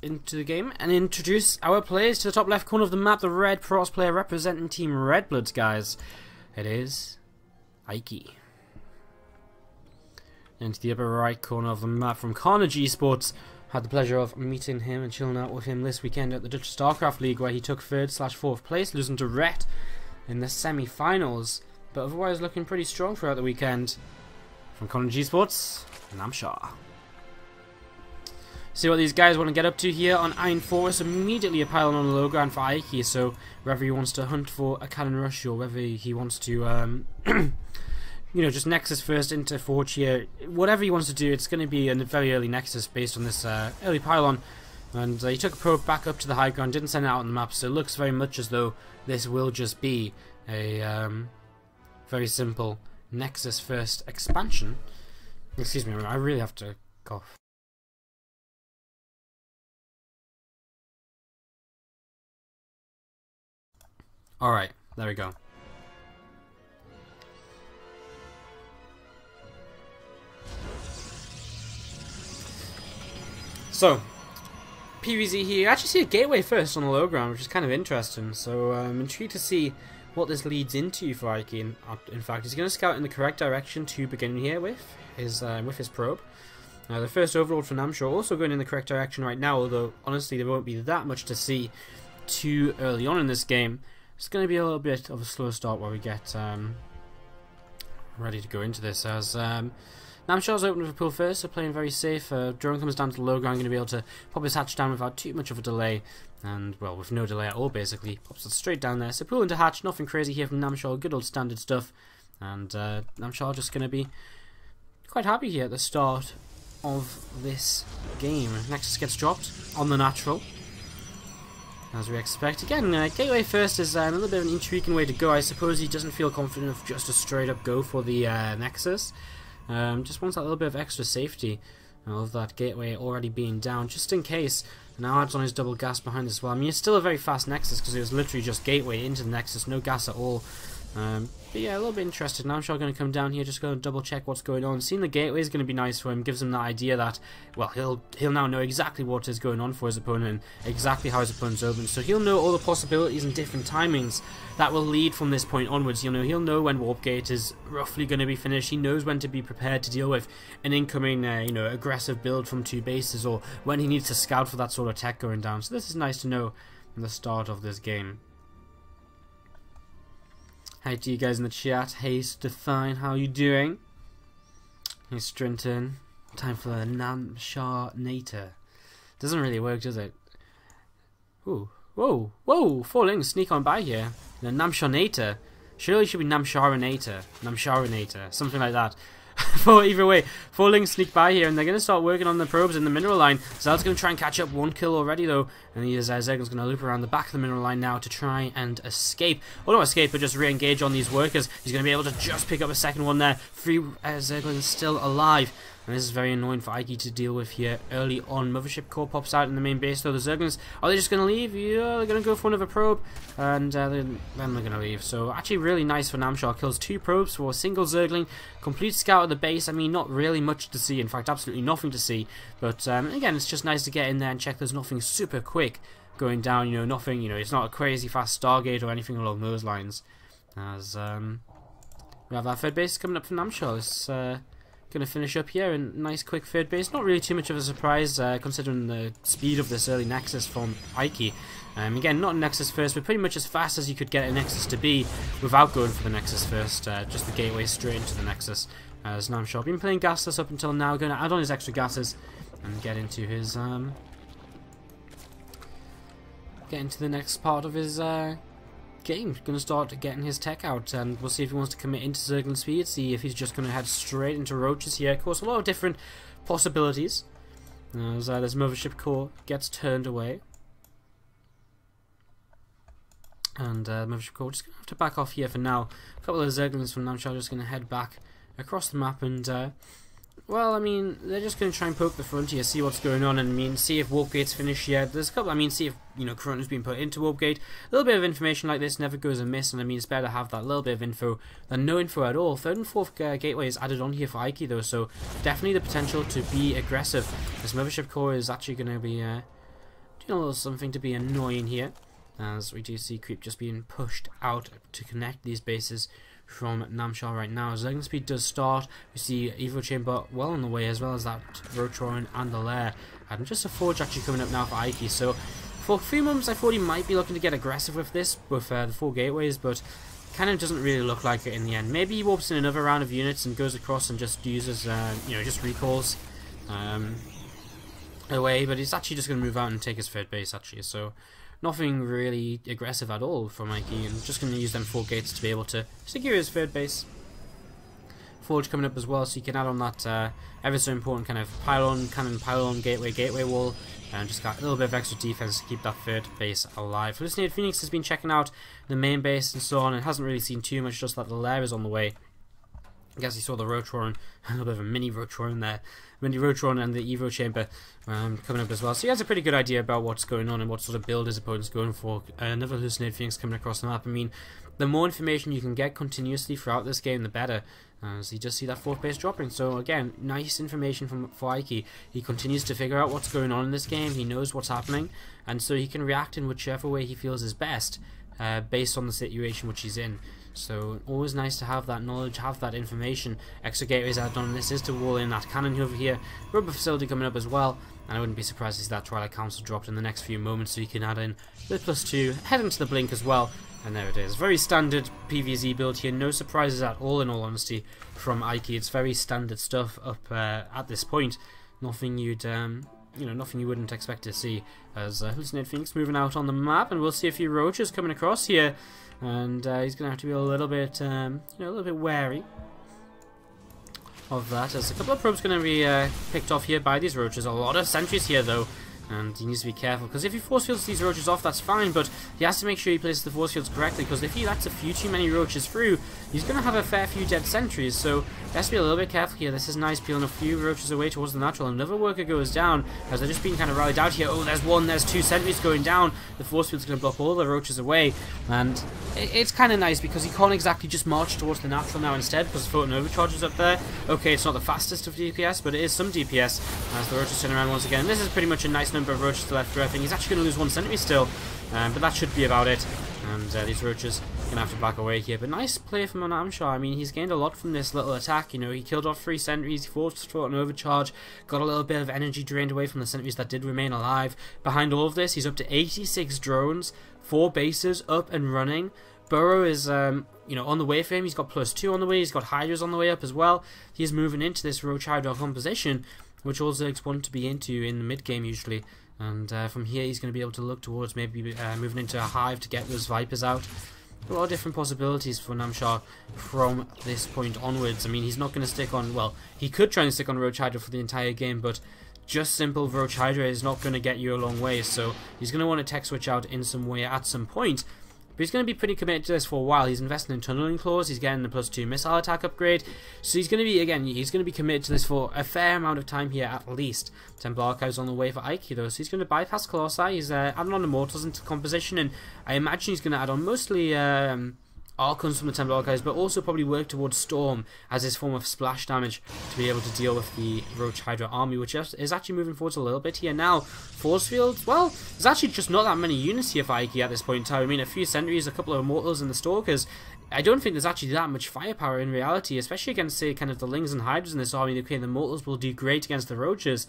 into the game and introduce our players to the top left corner of the map. The Red Cross player representing Team Redbloods, guys. It is Eiki. Into the upper right corner of the map from Carnage Esports. Had the pleasure of meeting him and chilling out with him this weekend at the Dutch StarCraft League, where he took 3rd/4th place, losing to Rhett in the semi-finals. But otherwise looking pretty strong throughout the weekend. From Carnage Esports, Namshar. See what these guys want to get up to here on Iron Forest. Immediately a pylon on the low ground for Eiki, so whether he wants to hunt for a cannon rush or whether he wants to you know, just Nexus first into Forge here. Whatever he wants to do, it's going to be a very early Nexus based on this early pylon. And he took a probe back up to the high ground, didn't send it out on the map, so it looks very much as though this will just be a very simple Nexus first expansion. Excuse me, I really have to cough. Alright, there we go. So, PvZ here. You actually see a gateway first on the low ground, which is kind of interesting. So, I'm intrigued to see what this leads into for Eiki. In fact, he's going to scout in the correct direction to begin here with his probe. The first overlord for Namshar also going in the correct direction right now, although honestly there won't be that much to see too early on in this game. It's going to be a little bit of a slow start while we get ready to go into this, as Namshar's open with a pull first, so playing very safe. Drone comes down to the low ground, going to be able to pop his hatch down without too much of a delay, and well, with no delay at all basically. Pops it straight down there, so pull into hatch, nothing crazy here from Namshar, good old standard stuff, and Namshar just going to be quite happy here at the start of this game. Nexus gets dropped on the natural, as we expect. Again, gateway first is a little bit of an intriguing way to go. I suppose he doesn't feel confident of just a straight up go for the Nexus. Just wants that little bit of extra safety of that gateway already being down, just in case. Now adds on his double gas behind as well. I mean, it's still a very fast Nexus because it was literally just gateway into the Nexus, no gas at all. But yeah, a little bit interested. Now I'm sure going to come down here, just going to double check what's going on. Seeing the gateway is going to be nice for him, gives him that idea that, well, he'll now know exactly what is going on for his opponent and exactly how his opponent's open. So he'll know all the possibilities and different timings that will lead from this point onwards. You know, he'll know when Warp Gate is roughly going to be finished. He knows when to be prepared to deal with an incoming, you know, aggressive build from 2 bases, or when he needs to scout for that sort of tech going down. So this is nice to know from the start of this game. Hi to you guys in the chat. Hey Stefan, how you doing? Hey Strinton. Time for the Namshar Nater. Doesn't really work, does it? Ooh. Whoa, whoa, falling, sneak on by here. The Namshar Nater. Surely it should be Namsharinator. Namsharinator. Something like that. Either way, falling sneak by here, and they're going to start working on the probes in the mineral line. Zald's going to try and catch up, 1 kill already though, and Zergling's going to loop around the back of the mineral line now to try and escape. Or not escape, but just re-engage on these workers. He's going to be able to just pick up a second one there. 3 Zerglings still alive. And this is very annoying for Eiki to deal with here early on. Mothership core pops out in the main base though. The Zerglings, are they just going to leave? Yeah, they're going to go for another probe. And then they're going to leave. So actually really nice for Namshar. Kills 2 probes for a single Zergling. Complete scout of the base. I mean, not really much to see. In fact, absolutely nothing to see. But again, it's just nice to get in there and check there's nothing super quick going down. You know, nothing, you know, it's not a crazy fast Stargate or anything along those lines. As we have our third base coming up from Namshar. It's going to finish up here in nice quick third base. Not really too much of a surprise considering the speed of this early Nexus from Eiki. Again, not a Nexus first, but pretty much as fast as you could get a Nexus to be without going for the Nexus first. Just the gateway straight into the Nexus. As Namshar been playing gasless up until now, going to add on his extra gases and get into his the next part of his game. Going to start getting his tech out, and we'll see if he wants to commit into Zergling speed, see if he's just going to head straight into Roaches here. Of course, a lot of different possibilities as this Mothership core gets turned away, and Mothership core just going to have to back off here for now. A couple of Zerglings from Namshar just going to head back across the map, and well, I mean, they're just going to try and poke the frontier, see what's going on, and I mean, see if Warp Gate's finished yet. There's a couple, I mean, see if, you know, Corona's been put into Warp Gate. A little bit of information like this never goes amiss, and I mean, it's better to have that little bit of info than no info at all. 3rd and 4th gateway is added on here for Eiki though, so definitely the potential to be aggressive. This Mothership core is actually going to be doing a little something to be annoying here, as we do see creep just being pushed out to connect these bases from Namshar right now. As Legend Speed does start, we see Evo Chamber well on the way, as well as that Rotoran and the Lair, and just a Forge actually coming up now for Eiki. So for a few moments I thought he might be looking to get aggressive with this, with the 4 gateways, but kind of doesn't really look like it in the end. Maybe he warps in another round of units and goes across and just uses, you know, just recalls away, but he's actually just going to move out and take his 3rd base actually, so nothing really aggressive at all from Eiki, and just going to use them 4 gates to be able to secure his 3rd base. Forge coming up as well, so you can add on that ever so important kind of cannon pylon, gateway wall, and just got a little bit of extra defense to keep that 3rd base alive. Hallucinated Phoenix has been checking out the main base and so on, and hasn't really seen too much, just that the Lair is on the way. I guess he saw the Rotoran, a little bit of a mini Rotoran there. Mini Rotoran and the Evo Chamber coming up as well. So he has a pretty good idea about what's going on and what sort of build his opponent's going for. Another Hallucinated Phoenix coming across the map. I mean, the more information you can get continuously throughout this game, the better. So you just see that 4th base dropping. So again, nice information for Eiki. He continues to figure out what's going on in this game. He knows what's happening, and so he can react in whichever way he feels is best, based on the situation which he's in. So always nice to have that knowledge, have that information. Extra gateways added on. This is to wall in that cannon over here. Rubber facility coming up as well, and I wouldn't be surprised to see that Twilight Council dropped in the next few moments, so you can add in the +2, head into the blink as well, and there it is. Very standard PvZ build here, no surprises at all in all honesty from Eiki. It's very standard stuff up at this point. Nothing you'd nothing you wouldn't expect to see. As Hallucinated Phoenix moving out on the map, and we'll see a few roaches coming across here. And he's going to have to be a little bit, a little bit wary of that, as a couple of probes going to be picked off here by these roaches. A lot of sentries here though, and he needs to be careful, because if he force fields these roaches off, that's fine, but he has to make sure he places the force fields correctly, because if he lets a few too many roaches through, he's going to have a fair few dead sentries, so he has to be a little bit careful here. This is nice, peeling a few roaches away towards the natural. Another worker goes down, as they're just being kind of rallied out here. Oh, there's 1, there's 2 sentries going down. The force field's going to block all the roaches away, and it's kind of nice, because he can't exactly just march towards the natural now instead, because the Photon Overcharge is up there. Okay, it's not the fastest of DPS, but it is some DPS, as the roaches turn around once again. This is pretty much a nice number of roaches to left. I think he's actually going to lose 1 sentry still, but that should be about it. And these roaches are going to have to back away here. But nice play from Namshar. I mean, he's gained a lot from this little attack. You know, he killed off 3 sentries, he forced an overcharge, got a little bit of energy drained away from the sentries that did remain alive. Behind all of this, he's up to 86 drones, 4 bases up and running. Burrow is, on the way for him. He's got +2 on the way. He's got Hydras on the way up as well. He's moving into this Roach Hydra composition, which all Zergs want to be into in the mid game usually. And from here he's going to be able to look towards maybe moving into a hive to get those Vipers out. A lot of different possibilities for Namshar from this point onwards. I mean, he's not going to stick on, well, he could try and stick on Roach Hydra for the entire game, but just simple Roach Hydra is not going to get you a long way, so he's going to want to tech switch out in some way at some point. But he's going to be pretty committed to this for a while. He's investing in tunneling claws, he's getting the +2 missile attack upgrade. So he's going to be, again, he's going to be committed to this for a fair amount of time here at least. Temple Archives on the way for Eiki though, so he's going to bypass Colossi. He's adding on Immortals into composition, and I imagine he's going to add on mostly Archons from the Temple Archives, but also probably work towards Storm as his form of splash damage to be able to deal with the Roach Hydra army, which is actually moving forwards a little bit here now. Force fields, well, there's actually just not that many units here for Eiki at this point in time. I mean, a few sentries, a couple of Immortals and the Stalkers. I don't think there's actually that much firepower in reality, especially against, say, kind of the Lings and Hydras in this army. Okay, the Immortals will do great against the Roaches,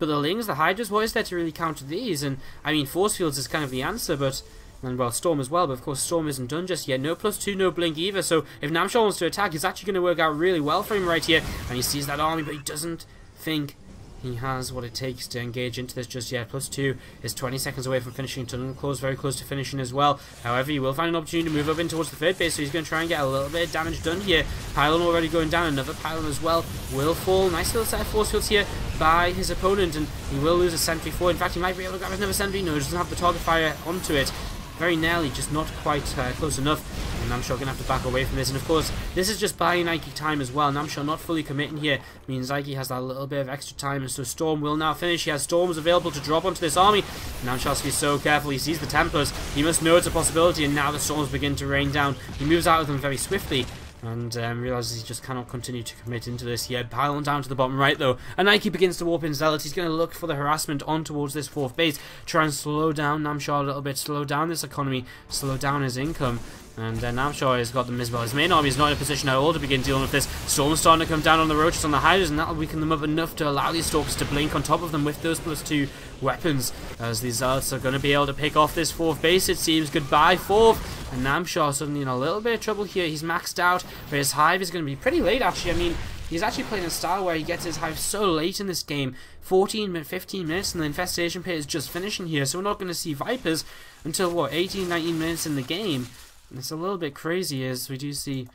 but the Lings, the Hydras, what is there to really counter these? And, I mean, Force fields is kind of the answer, but... and well, Storm as well, but of course Storm isn't done just yet. No +2, no blink either, so if Namshar wants to attack, it's actually going to work out really well for him right here. And he sees that army, but he doesn't think he has what it takes to engage into this just yet. +2 is 20 seconds away from finishing. Tunnel Claws very close to finishing as well. However, he will find an opportunity to move up in towards the 3rd base, so he's going to try and get a little bit of damage done here. Pylon already going down, another Pylon as well will fall. Nice little set of force fields here by his opponent, and he will lose a sentry forward. In fact, he might be able to grab another sentry. No, he doesn't have the target fire onto it. Very narrowly, just not quite close enough. And Namshar going to have to back away from this. And of course, this is just buying Eiki time as well. Namshar not fully committing here means Eiki has that little bit of extra time. And so Storm will now finish. He has Storms available to drop onto this army. Namshar has to be so careful. He sees the Templars. He must know it's a possibility. And now the Storms begin to rain down. He moves out of them very swiftly. and realizes he just cannot continue to commit into this. Yeah, pile on down to the bottom right though, and Eiki begins to warp in Zealot. He's going to look for the harassment on towards this 4th base, try and slow down Namshar a little bit, slow down this economy, slow down his income. And Namshar has got them as well. His main army is not in a position at all to begin dealing with this. Storm's starting to come down on the roaches on the hiders, and that'll weaken them up enough to allow these stalkers to blink on top of them with those +2 weapons, as these zealots are going to be able to pick off this 4th base, it seems. Goodbye 4th, and Namshar suddenly in a little bit of trouble here. He's maxed out, but his hive is going to be pretty late actually. I mean, he's actually playing a style where he gets his hive so late in this game, 15 minutes, and the infestation pit is just finishing here, so we're not going to see Vipers until, what, 18, 19 minutes in the game. It's a little bit crazy as we do see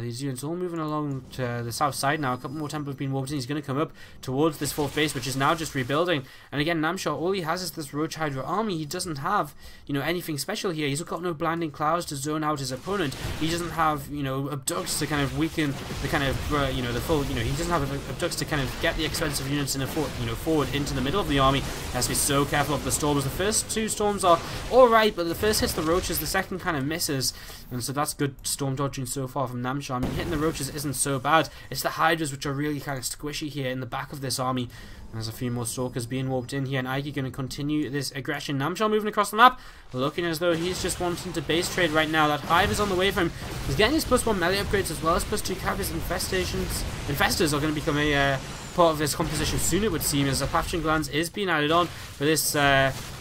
these units all moving along to the south side now. A couple more temples have been warped in. He's going to come up towards this 4th base, which is now just rebuilding. And again, Namshar, all he has is this Roach Hydra army. He doesn't have, anything special here. He's got no blinding clouds to zone out his opponent. He doesn't have, abducts to kind of weaken the kind of, the full, he doesn't have abducts to kind of get the expensive units in a forward into the middle of the army. He has to be so careful of the storms. The first 2 storms are alright, but the first hits the roaches, the second kind of misses. And so that's good storm dodging so far from Namshar. I mean, hitting the roaches isn't so bad. It's the hydras which are really kind of squishy here in the back of this army. There's a few more stalkers being warped in here, and Eiki going to continue this aggression. Namshar moving across the map, looking as though he's just wanting to base trade right now. That hive is on the way for him. He's getting his +1 melee upgrades as well as +2 cavities. Infestors are going to become a part of this composition soon, it would seem, as the Pathogen Glands is being added on. But this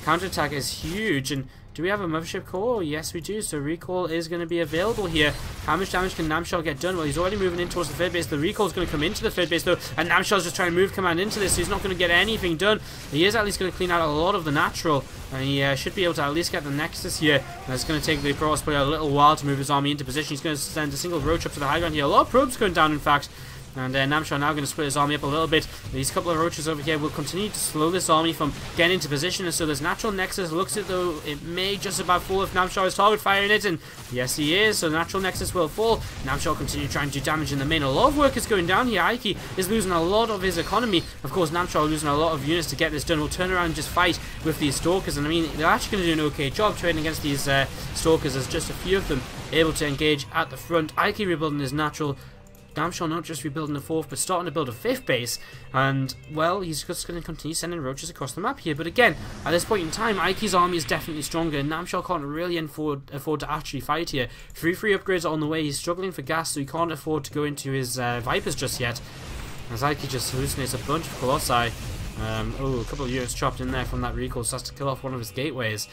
counterattack is huge, and do we have a mothership core? Yes, we do. So recall is going to be available here. How much damage can Namshar get done? Well, he's already moving in towards the 3rd base. The recall is going to come into the 3rd base though, and Namshar's just trying to move command into this, so he's not going to get anything done. He is at least going to clean out a lot of the natural, and he should be able to at least get the Nexus here. And it's going to take the Protoss player a little while to move his army into position. He's going to send a single roach up to the high ground here. A lot of probes going down, in fact. And Namshar now going to split his army up a little bit. These couple of roaches over here will continue to slow this army from getting into position. And so this natural nexus looks as though it may just about fall if Namshar is target firing it. And yes, he is. So the natural nexus will fall. Namshar will continue trying to do damage in the main. A lot of work is going down here. Eiki is losing a lot of his economy. Of course, Namshar losing a lot of units to get this done. We'll turn around and just fight with these stalkers. And I mean, they're actually going to do an okay job trading against these stalkers. There's just a few of them able to engage at the front. Eiki rebuilding his natural. Namshar not just rebuilding a 4th, but starting to build a 5th base, and well, he's just going to continue sending roaches across the map here. But again, at this point in time, Eiki's army is definitely stronger, and Namshar can't really afford to actually fight here. 3 free upgrades are on the way. He's struggling for gas, so he can't afford to go into his Vipers just yet, as Eiki just hallucinates a bunch of Colossi. Oh, a couple of units chopped in there from that recall, so has to kill off one of his gateways.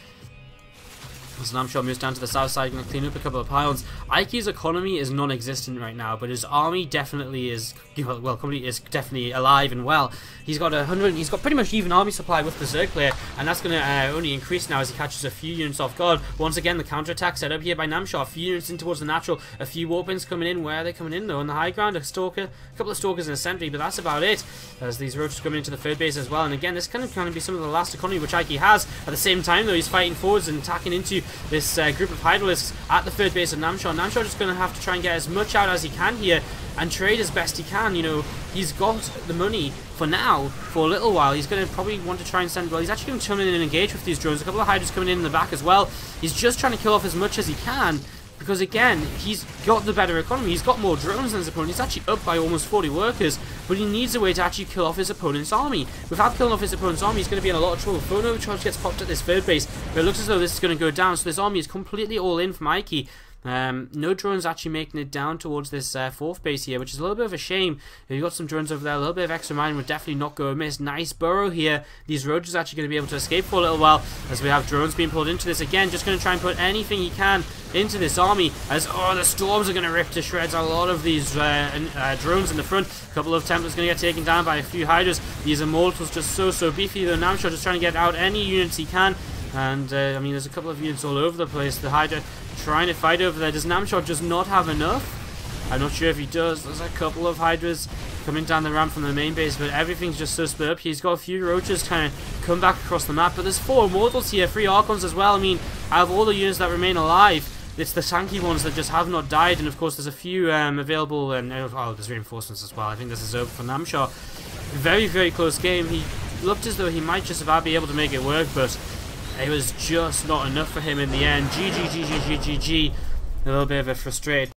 As Namshar moves down to the south side, going to clean up a couple of pylons. Eiki's economy is non-existent right now, but his army definitely is, well, is definitely alive and well. He's got he's got pretty much even army supply with the Zerg player, and that's going to only increase now as he catches a few units off guard. Once again, the counterattack set up here by Namshar. A few units in towards the natural, a few warpins coming in. Where are they coming in though? On the high ground, a couple of stalkers and a sentry, but that's about it. As these roaches coming into the 3rd base as well, and again, this kind of be some of the last economy which Eiki has. At the same time though, he's fighting forwards and attacking into this group of hydralisks at the 3rd base of Namshar. Namshar just going to have to try and get as much out as he can here and trade as best he can. He's got the money for now, for a little while. He's going to probably want to try and send, well, he's actually going to come in and engage with these drones. A couple of hydras coming in the back as well. He's just trying to kill off as much as he can, because again, he's got the better economy. He's got more drones than his opponent. He's actually up by almost 40 workers, but he needs a way to actually kill off his opponent's army. Without killing off his opponent's army, he's going to be in a lot of trouble. Phono charge gets popped at this 3rd base, but it looks as though this is going to go down, so this army is completely all in from Eiki. No drones actually making it down towards this 4th base here, which is a little bit of a shame. You've got some drones over there, a little bit of extra mining would definitely not go amiss. Nice burrow here. These roaches are actually going to be able to escape for a little while, as we have drones being pulled into this. Again, just going to try and put anything he can into this army, as the storms are going to rip to shreds a lot of these drones in the front. A couple of Templars going to get taken down by a few hydras. These immortals just so beefy though. Namshar just trying to get out any units he can, and I mean, there's a couple of units all over the place. The hydra trying to fight over there. Does Namshar just not have enough? I'm not sure if he does. There's a couple of hydras coming down the ramp from the main base, but everything's just so split up. He's got a few roaches kind of come back across the map, but there's 4 immortals here, 3 Archons as well. I mean, out of all the units that remain alive, it's the tanky ones that just have not died, and of course there's a few available, and oh, there's reinforcements as well. I think this is over for Namshar. Very close game. He looked as though he might just about be able to make it work, but it was just not enough for him in the end. GG. A little bit of a frustrated